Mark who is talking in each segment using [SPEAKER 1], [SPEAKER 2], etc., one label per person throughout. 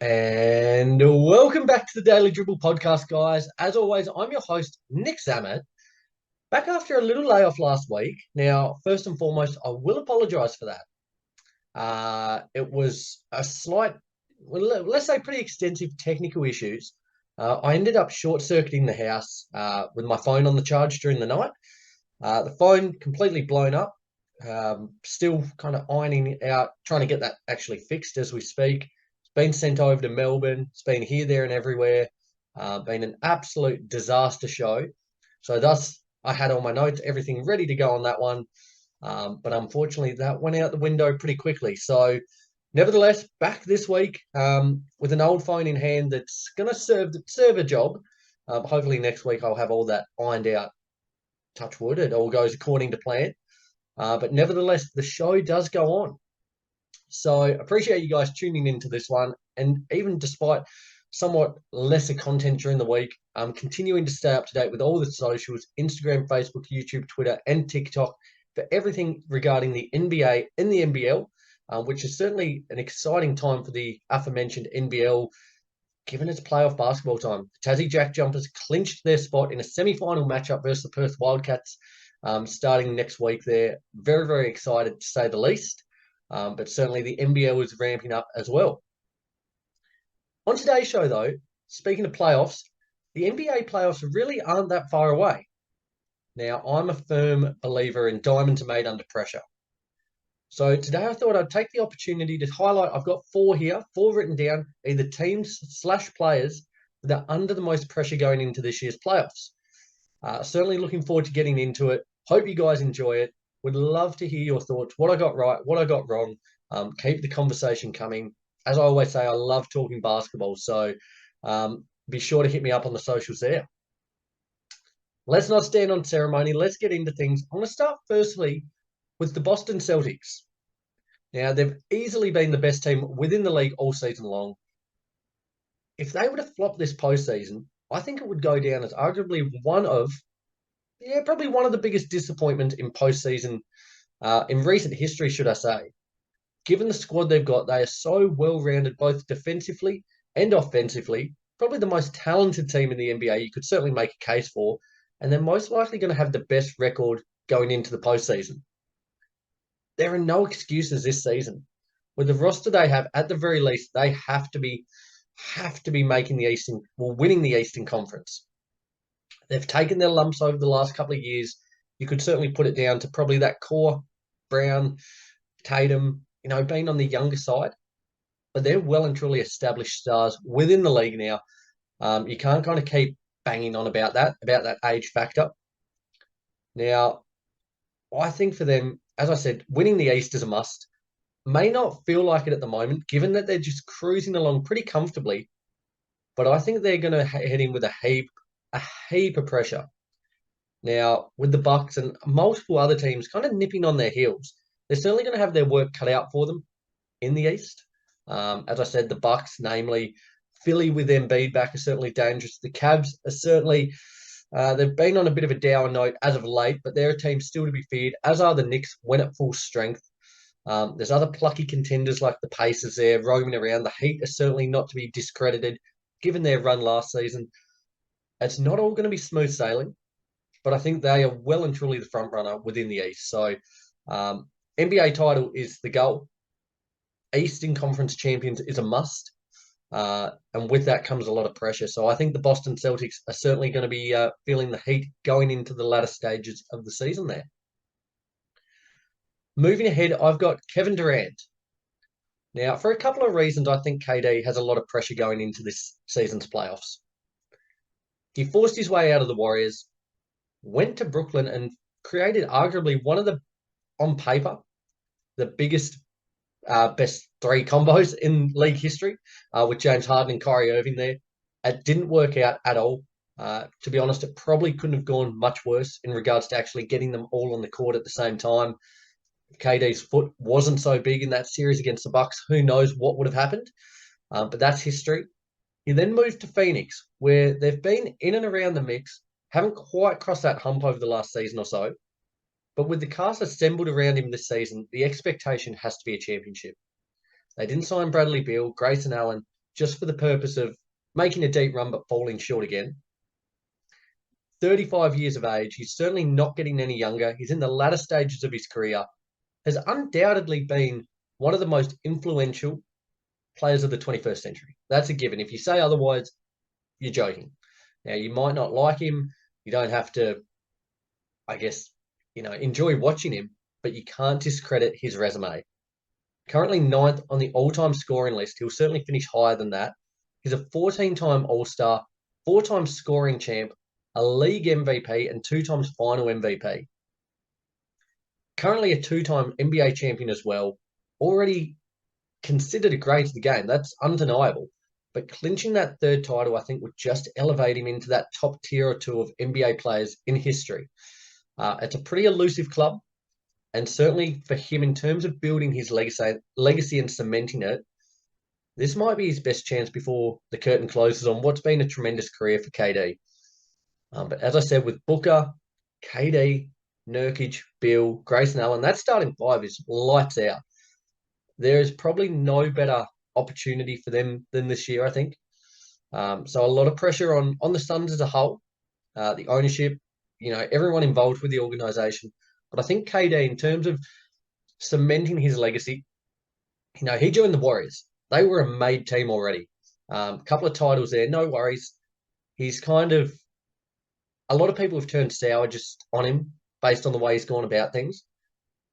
[SPEAKER 1] And welcome back to the Daily Dribble podcast, guys. As always, I'm your host, Nick Zammit, back after a little layoff last week. Now, first and foremost, I will apologise for that. It was a slight, well, let's say pretty extensive technical issues. I ended up short-circuiting the house with my phone on the charge during the night. The phone completely blown up. Still kind of ironing it out, trying to get that actually fixed as we speak. It's been sent over to Melbourne. It's been here, there, and everywhere. Been an absolute disaster show. So thus, I had all my notes, everything ready to go on that one. But unfortunately, that went out the window pretty quickly. So, nevertheless, back this week with an old phone in hand that's going to serve a job. Hopefully, next week I'll have all that ironed out. Touch wood, it all goes according to plan. But nevertheless, the show does go on. So appreciate you guys tuning into this one. And even despite somewhat lesser content during the week, I'm continuing to stay up to date with all the socials, Instagram, Facebook, YouTube, Twitter, and TikTok for everything regarding the NBA and the NBL, which is certainly an exciting time for the aforementioned NBL, given it's playoff basketball time. The Tassie Jack Jumpers clinched their spot in a semi-final matchup versus the Perth Wildcats starting next week. They're very, very excited to say the least. But certainly the NBL is ramping up as well. On today's show, though, speaking of playoffs, the NBA playoffs really aren't that far away. Now, I'm a firm believer in diamonds are made under pressure. So today I thought I'd take the opportunity to highlight, I've got four here, four written down, either teams/players that are under the most pressure going into this year's playoffs. Certainly looking forward to getting into it. Hope you guys enjoy it. Would love to hear your thoughts, what I got right, what I got wrong. Keep the conversation coming. As I always say, I love talking basketball. So be sure to hit me up on the socials there. Let's not stand on ceremony. Let's get into things. I'm going to start firstly with the Boston Celtics. Now, they've easily been the best team within the league all season long. If they were to flop this postseason, I think it would go down as arguably probably one of the biggest disappointments in postseason in recent history, should I say. Given the squad they've got, they are so well-rounded both defensively and offensively. Probably the most talented team in the NBA you could certainly make a case for, and they're most likely going to have the best record going into the postseason. There are no excuses this season. With the roster they have, at the very least, they have to be making winning the Eastern Conference. They've taken their lumps over the last couple of years. You could certainly put it down to probably that core, Brown, Tatum, being on the younger side. But they're well and truly established stars within the league now. You can't kind of keep banging on about that age factor. Now, I think for them, as I said, winning the East is a must. May not feel like it at the moment, given that they're just cruising along pretty comfortably. But I think they're going to head in with a heap of pressure. Now, with the Bucks and multiple other teams kind of nipping on their heels, they're certainly going to have their work cut out for them in the East. As I said, the Bucks, namely Philly with Embiid back, are certainly dangerous. The Cavs are certainly they've been on a bit of a dour note as of late, but they're a team still to be feared, as are the Knicks when at full strength. There's other plucky contenders like the Pacers there roaming around. The Heat are certainly not to be discredited, given their run last season. It's not all going to be smooth sailing, but I think they are well and truly the front runner within the East. So NBA title is the goal. Eastern Conference champions is a must. And with that comes a lot of pressure. So I think the Boston Celtics are certainly going to be feeling the heat going into the latter stages of the season there. Moving ahead, I've got Kevin Durant. Now, for a couple of reasons, I think KD has a lot of pressure going into this season's playoffs. He forced his way out of the Warriors, went to Brooklyn and created arguably one of the, on paper, the biggest, best three combos in league history with James Harden and Kyrie Irving there. It didn't work out at all. To be honest, it probably couldn't have gone much worse in regards to actually getting them all on the court at the same time. If KD's foot wasn't so big in that series against the Bucks, who knows what would have happened. But that's history. He then moved to Phoenix, where they've been in and around the mix, haven't quite crossed that hump over the last season or so. But with the cast assembled around him this season, the expectation has to be a championship. They didn't sign Bradley Beal, Grayson Allen, just for the purpose of making a deep run but falling short again. 35 years of age. He's certainly not getting any younger. He's in the latter stages of his career. Has undoubtedly been one of the most influential players of the 21st century. That's a given. If you say otherwise, you're joking. Now, you might not like him. You don't have to, I guess, enjoy watching him, but you can't discredit his resume. Currently ninth on the all-time scoring list. He'll certainly finish higher than that. He's a 14-time All-Star, 4-time scoring champ, a league MVP, and 2 times final MVP. Currently a 2-time NBA champion as well. Already considered a great of the game. That's undeniable. But clinching that 3rd title, I think, would just elevate him into that top tier or 2 of NBA players in history. It's a pretty elusive club. And certainly for him, in terms of building his legacy and cementing it, this might be his best chance before the curtain closes on what's been a tremendous career for KD. But as I said, with Booker, KD, Nurkic, Bill, Grayson Allen, that starting 5 is lights out. There is probably no better opportunity for them than this year, I think. So a lot of pressure on the Suns as a whole, the ownership, everyone involved with the organization. But I think KD, in terms of cementing his legacy, he joined the Warriors. They were a made team already. A couple of titles there, no worries. He's a lot of people have turned sour just on him based on the way he's gone about things.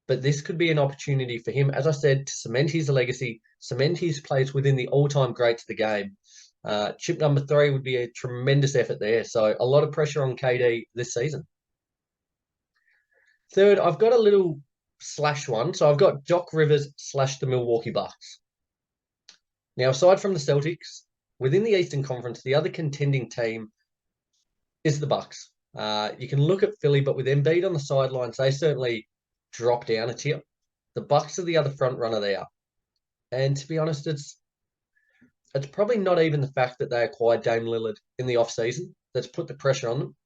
[SPEAKER 1] But this could be an opportunity for him, as I said, to cement his legacy, cement his place within the all-time greats of the game. Chip number 3 would be a tremendous effort there. So a lot of pressure on KD this season. 3rd, I've got a little slash one. So I've got Doc Rivers / the Milwaukee Bucks. Now, aside from the Celtics, within the Eastern Conference, the other contending team is the Bucks. You can look at Philly, but with Embiid on the sidelines, they certainly drop down a tier. The Bucks are the other front runner there. And to be honest, it's probably not even the fact that they acquired Dame Lillard in the offseason that's put the pressure on them.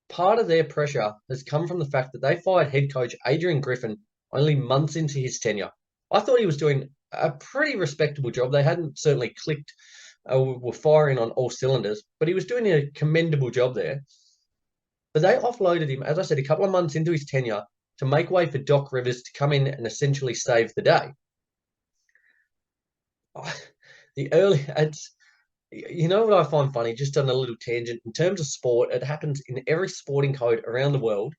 [SPEAKER 1] Part of their pressure has come from the fact that they fired head coach Adrian Griffin only months into his tenure. I thought he was doing a pretty respectable job. They hadn't certainly clicked, were firing on all cylinders, but he was doing a commendable job there. But they offloaded him, as I said, a couple of months into his tenure to make way for Doc Rivers to come in and essentially save the day. What I find funny, just on a little tangent, in terms of sport, it happens in every sporting code around the world,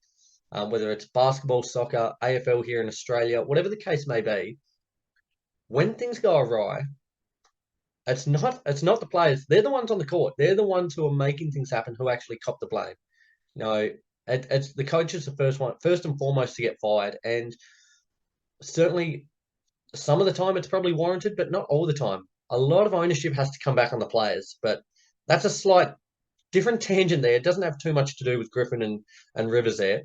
[SPEAKER 1] whether it's basketball, soccer, AFL here in Australia, whatever the case may be. When things go awry, it's not the players. They're the ones on the court. They're the ones who are making things happen, who actually cop the blame. It's the coaches the first and foremost to get fired. And certainly some of the time it's probably warranted, but not all the time. A lot of ownership has to come back on the players, but that's a slight different tangent there. It doesn't have too much to do with Griffin and Rivers there.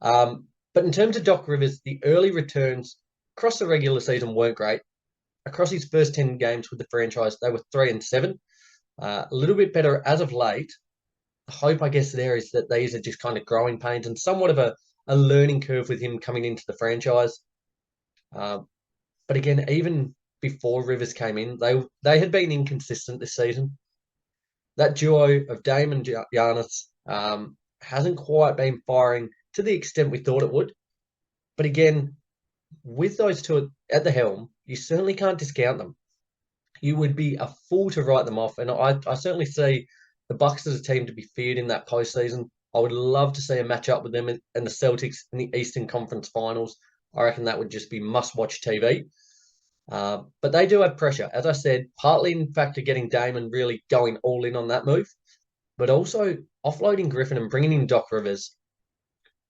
[SPEAKER 1] But in terms of Doc Rivers, the early returns across the regular season weren't great. Across his first 10 games with the franchise, they were 3-7. A little bit better as of late. The hope, I guess, there is that these are just kind of growing pains and somewhat of a learning curve with him coming into the franchise. But again, even before Rivers came in, they had been inconsistent this season. That duo of Dame and Giannis hasn't quite been firing to the extent we thought it would. But again, with those two at the helm, you certainly can't discount them. You would be a fool to write them off. And I certainly see the Bucks as a team to be feared in that postseason. I would love to see a matchup with them and the Celtics in the Eastern Conference Finals. I reckon that would just be must-watch TV. But they do have pressure. As I said, partly in fact of getting Dame and really going all in on that move, but also offloading Griffin and bringing in Doc Rivers.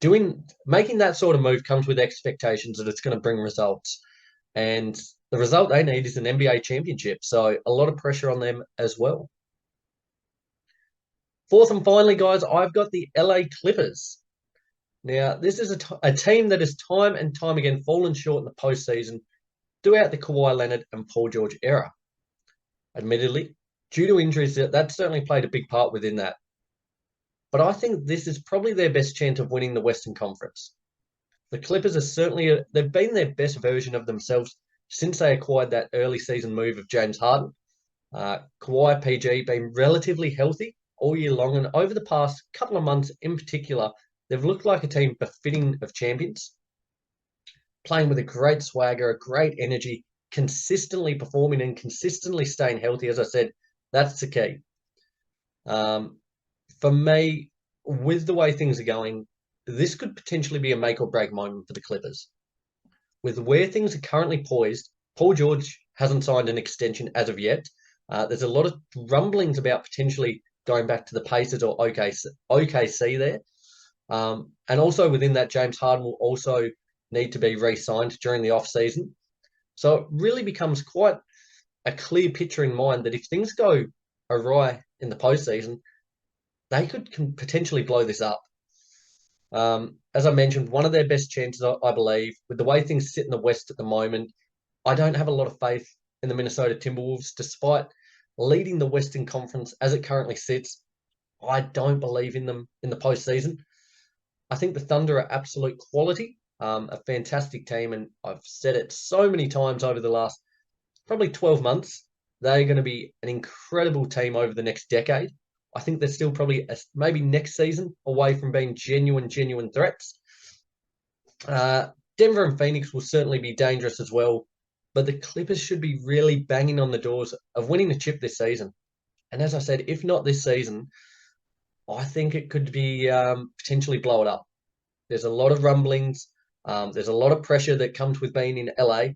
[SPEAKER 1] Making that sort of move comes with expectations that it's going to bring results. And the result they need is an NBA championship. So a lot of pressure on them as well. 4th and finally, guys, I've got the LA Clippers. Now, this is a team that has time and time again fallen short in the postseason throughout the Kawhi Leonard and Paul George era. Admittedly, due to injuries, that certainly played a big part within that. But I think this is probably their best chance of winning the Western Conference. The Clippers they've been their best version of themselves since they acquired that early season move of James Harden. Kawhi, PG been relatively healthy all year long, and over the past couple of months in particular, they've looked like a team befitting of champions, playing with a great swagger, a great energy, consistently performing and consistently staying healthy. As I said, that's the key. For me, with the way things are going, this could potentially be a make or break moment for the Clippers. With where things are currently poised, Paul George hasn't signed an extension as of yet. There's a lot of rumblings about potentially going back to the Pacers or OKC there. And also within that, James Harden will also need to be re-signed during the off-season. So it really becomes quite a clear picture in mind that if things go awry in the postseason, they could potentially blow this up. As I mentioned, one of their best chances, I believe, with the way things sit in the West at the moment, I don't have a lot of faith in the Minnesota Timberwolves, despite leading the Western Conference as it currently sits. I don't believe in them in the postseason. I think the Thunder are absolute quality, a fantastic team, and I've said it so many times over the last probably 12 months. They're going to be an incredible team over the next decade. I think they're still probably maybe next season away from being genuine threats. Denver and Phoenix will certainly be dangerous as well, but the Clippers should be really banging on the doors of winning a chip this season. And as I said, if not this season, I think it could be potentially blow it up. There's a lot of rumblings. There's a lot of pressure that comes with being in LA.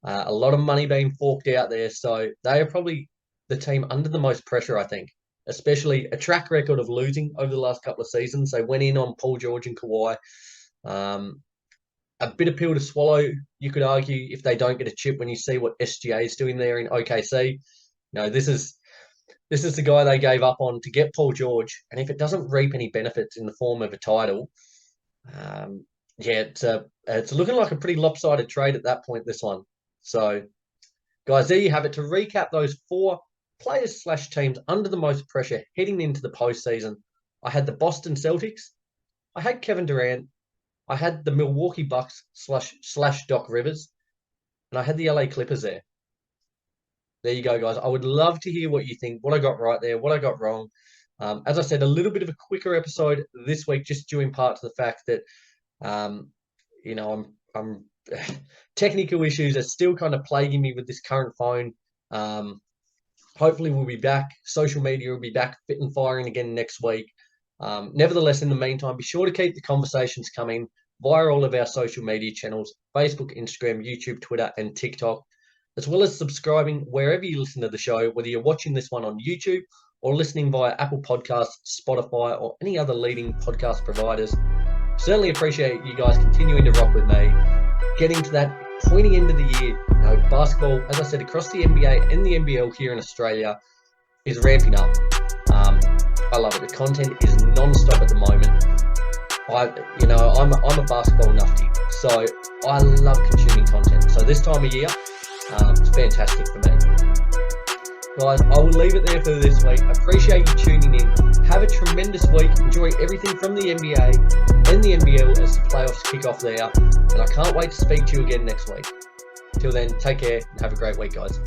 [SPEAKER 1] A lot of money being forked out there. So they are probably the team under the most pressure, I think, especially a track record of losing over the last couple of seasons. They went in on Paul George and Kawhi. A bitter pill to swallow, you could argue, if they don't get a chip when you see what SGA is doing there in OKC. This is the guy they gave up on to get Paul George. And if it doesn't reap any benefits in the form of a title, it's looking like a pretty lopsided trade at that point, this one. So, guys, there you have it. To recap those four players/teams under the most pressure heading into the postseason, I had the Boston Celtics, I had Kevin Durant, I had the Milwaukee Bucks / Doc Rivers, and I had the LA Clippers there. There you go, guys. I would love to hear what you think, what I got right there, what I got wrong. As I said, a little bit of a quicker episode this week, just due in part to the fact that, I'm technical issues are still kind of plaguing me with this current phone. Hopefully we'll be back. Social media will be back fit and firing again next week. Nevertheless, in the meantime, be sure to keep the conversations coming via all of our social media channels, Facebook, Instagram, YouTube, Twitter, and TikTok, as well as subscribing wherever you listen to the show, whether you're watching this one on YouTube or listening via Apple Podcasts, Spotify, or any other leading podcast providers. Certainly appreciate you guys continuing to rock with me. Getting to that pointy end of the year, basketball, as I said, across the NBA and the NBL here in Australia is ramping up. I love it. The content is non-stop at the moment. I'm a basketball nufty, so I love consuming content. So this time of year, it's fantastic for me. Guys, I will leave it there for this week. Appreciate you tuning in. Have a tremendous week. Enjoy everything from the NBA and the NBL as the playoffs kick off there. And I can't wait to speak to you again next week. Till then, take care and have a great week, guys.